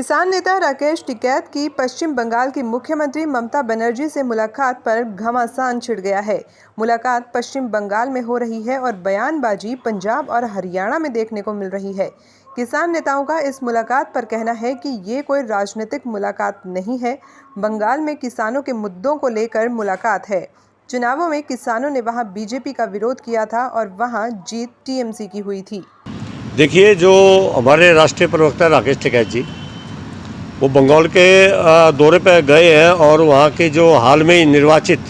किसान नेता राकेश टिकैत की पश्चिम बंगाल की मुख्यमंत्री ममता बनर्जी से मुलाकात पर घमासान छिड़ गया है। मुलाकात पश्चिम बंगाल में हो रही है और बयानबाजी पंजाब और हरियाणा में देखने को मिल रही है। किसान नेताओं का इस मुलाकात पर कहना है कि ये कोई राजनीतिक मुलाकात नहीं है, बंगाल में किसानों के मुद्दों को लेकर मुलाकात है। चुनावों में किसानों ने वहां बीजेपी का विरोध किया था और वहां जीत टीएमसी की हुई थी। देखिए, जो हमारे राष्ट्रीय प्रवक्ता राकेश टिकैत जी वो बंगाल के दौरे पर गए हैं और वहाँ के जो हाल में निर्वाचित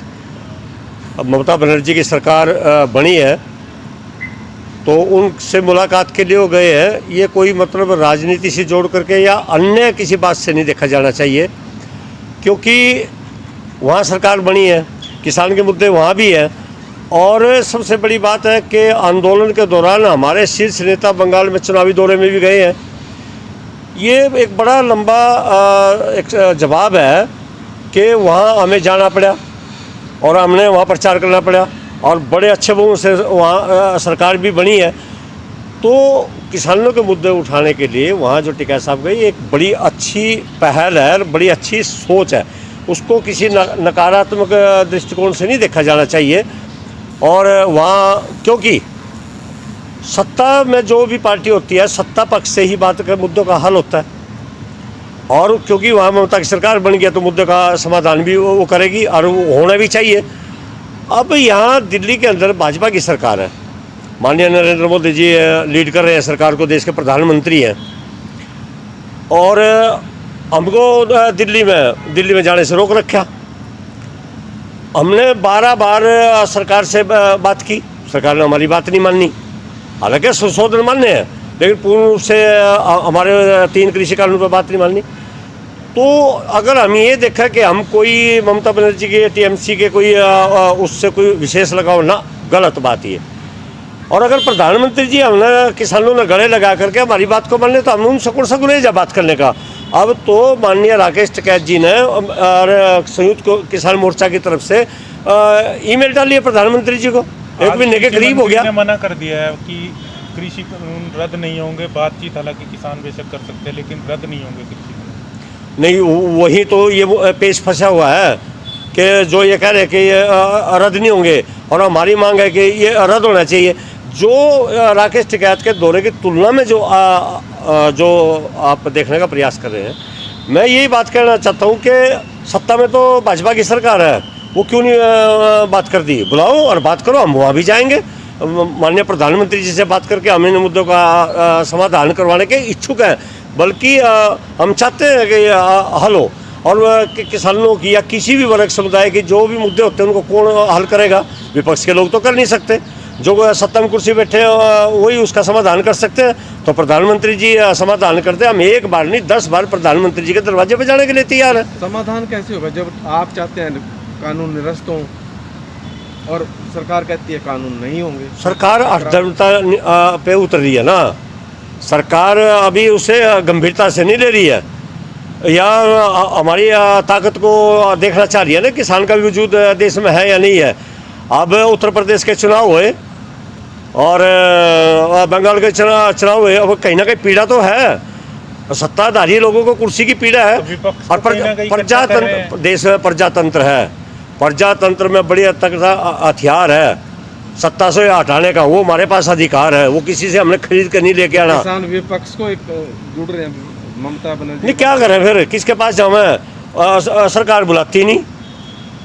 ममता बनर्जी की सरकार बनी है तो उनसे मुलाकात के लिए वो गए हैं। ये कोई मतलब राजनीति से जोड़ करके या अन्य किसी बात से नहीं देखा जाना चाहिए, क्योंकि वहाँ सरकार बनी है, किसान के मुद्दे वहाँ भी हैं। और सबसे बड़ी बात है कि आंदोलन के दौरान हमारे शीर्ष नेता बंगाल में चुनावी दौरे में भी गए हैं। ये एक बड़ा लंबा एक जवाब है कि वहाँ हमें जाना पड़ा और हमने वहाँ प्रचार करना पड़ा और बड़े अच्छे बहुमत से वहाँ सरकार भी बनी है। तो किसानों के मुद्दे उठाने के लिए वहाँ जो टिकैत साहब गए, एक बड़ी अच्छी पहल है और बड़ी अच्छी सोच है। उसको किसी नकारात्मक दृष्टिकोण से नहीं देखा जाना चाहिए। और वहाँ क्योंकि सत्ता में जो भी पार्टी होती है, सत्ता पक्ष से ही बात के मुद्दों का हल होता है, और क्योंकि वहाँ ममता की सरकार बन गया तो मुद्दों का समाधान भी वो करेगी और वो होना भी चाहिए। अब यहाँ दिल्ली के अंदर भाजपा की सरकार है, माननीय नरेंद्र मोदी जी लीड कर रहे हैं सरकार को, देश के प्रधानमंत्री हैं, और हमको दिल्ली में जाने से रोक रखा। हमने 12 बार सरकार से बात की, सरकार ने हमारी बात नहीं मानी। हालांकि संशोधन मान्य है, लेकिन पूर्ण रूप से हमारे 3 कृषि कानून पर बात नहीं मानी। तो अगर हम ये देखा कि हम कोई ममता बनर्जी के टीएमसी के कोई उससे कोई विशेष लगाव ना, गलत बात ये। और अगर प्रधानमंत्री जी हमने किसानों ने गले लगा करके हमारी बात को मान ले तो हमने उनसे कौन सा गुरेज है बात करने का। अब तो माननीय राकेश टिकैत जी ने और संयुक्त किसान मोर्चा की तरफ से ईमेल डाली है प्रधानमंत्री जी को, 1 महीने के करीब हो गया। ने मना कर दिया है कि कृषि कानून रद्द नहीं होंगे। बातचीत हालांकि किसान बेशक कर सकते हैं, लेकिन रद्द नहीं होंगे कृषि कानून। नहीं, वही तो ये पेश फंसा हुआ है कि जो ये कह रहे हैं कि ये रद्द नहीं होंगे और हमारी मांग है कि ये रद्द होना चाहिए। जो राकेश टिकैत के दौरे की तुलना में जो आप देखने का प्रयास कर रहे हैं, मैं यही बात कहना चाहता हूँ कि सत्ता में तो भाजपा की सरकार है, वो क्यों नहीं बात कर दी। बुलाओ और बात करो, हम वहाँ भी जाएंगे। माननीय प्रधानमंत्री जी से बात करके हम इन मुद्दों का समाधान करवाने के इच्छुक हैं, बल्कि हम चाहते हैं कि हल हो। और किसानों की या किसी भी वर्ग समुदाय के जो भी मुद्दे होते हैं उनको कौन हल करेगा? विपक्ष के लोग तो कर नहीं सकते, जो सत्ता में कुर्सी बैठे वही उसका समाधान कर सकते हैं। तो प्रधानमंत्री जी समाधान करते हैं, हम 1 बार नहीं 10 बार प्रधानमंत्री जी के दरवाजे पर जाने के लिए तैयार है। समाधान कैसे होगा जब आप चाहते हैं कानून निरस्त हों और सरकार कहती है कानून नहीं होंगे? सरकार अधर्मता पे उतर रही है ना, सरकार अभी उसे गंभीरता से नहीं ले रही है, या हमारी ताकत को देखना चाह रही है ना, किसान का भी वजूद देश में है या नहीं है। अब उत्तर प्रदेश के चुनाव हुए और बंगाल के चुनाव हुए, अब कहीं ना कहीं पीड़ा तो है, सत्ताधारी लोगों को कुर्सी की पीड़ा है। और प्रजातंत्र, देश में प्रजातंत्र है, प्रजातंत्र में बड़ी हद तक हथियार है सत्ता से हटाने का, वो हमारे पास अधिकार है, वो किसी से हमने खरीद कर नहीं लेके आना। किसान विपक्ष को एक जुड़ रहे हैं ममता बनर्जी, नहीं क्या करें फिर, किसके पास जाऊँ? सरकार बुलाती नहीं,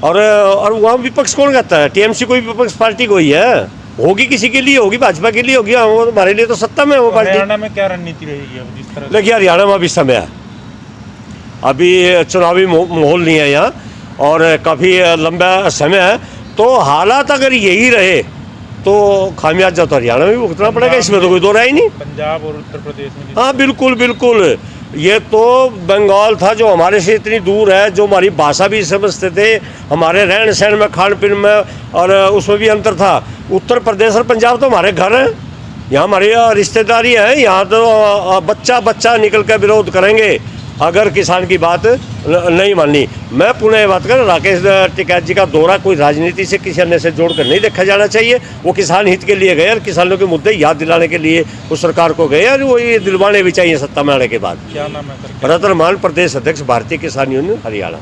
और वहाँ विपक्ष कौन कहता है? टीएमसी कोई विपक्ष पार्टी कोई है, होगी किसी के लिए होगी, भाजपा के लिए होगी, हमारे लिए तो सत्ता में वो पार्टी। हरियाणा में क्या रणनीति रहेगी अब जिस तरह? देखिए, हरियाणा में अभी समय है, अभी चुनावी माहौल नहीं है यहाँ और काफ़ी लंबा समय है। तो हालात अगर यही रहे तो खामियाजा तो हरियाणा में भी भुगतना पड़ेगा, इसमें तो कोई दो राय नहीं। पंजाब और उत्तर प्रदेश में? हाँ बिल्कुल। ये तो बंगाल था जो हमारे से इतनी दूर है, जो हमारी भाषा भी समझते थे, हमारे रहन सहन में, खान पीन में, और उसमें भी अंतर था। उत्तर प्रदेश और पंजाब तो हमारे घर हैं, यहाँ हमारी रिश्तेदारी है, यहाँ तो बच्चा निकल कर विरोध करेंगे अगर किसान की बात नहीं मानी। मैं पुनः ये बात कर, राकेश टिकैत जी का दौरा कोई राजनीति से किसी अन्य से जोड़कर नहीं देखा जाना चाहिए। वो किसान हित के लिए गए और किसानों के मुद्दे याद दिलाने के लिए उस सरकार को गए, और वो ये दिलवाने भी चाहिए सत्ता में आने के बाद। क्या नाम है सर? रतन मान, प्रदेश अध्यक्ष, भारतीय किसान यूनियन हरियाणा।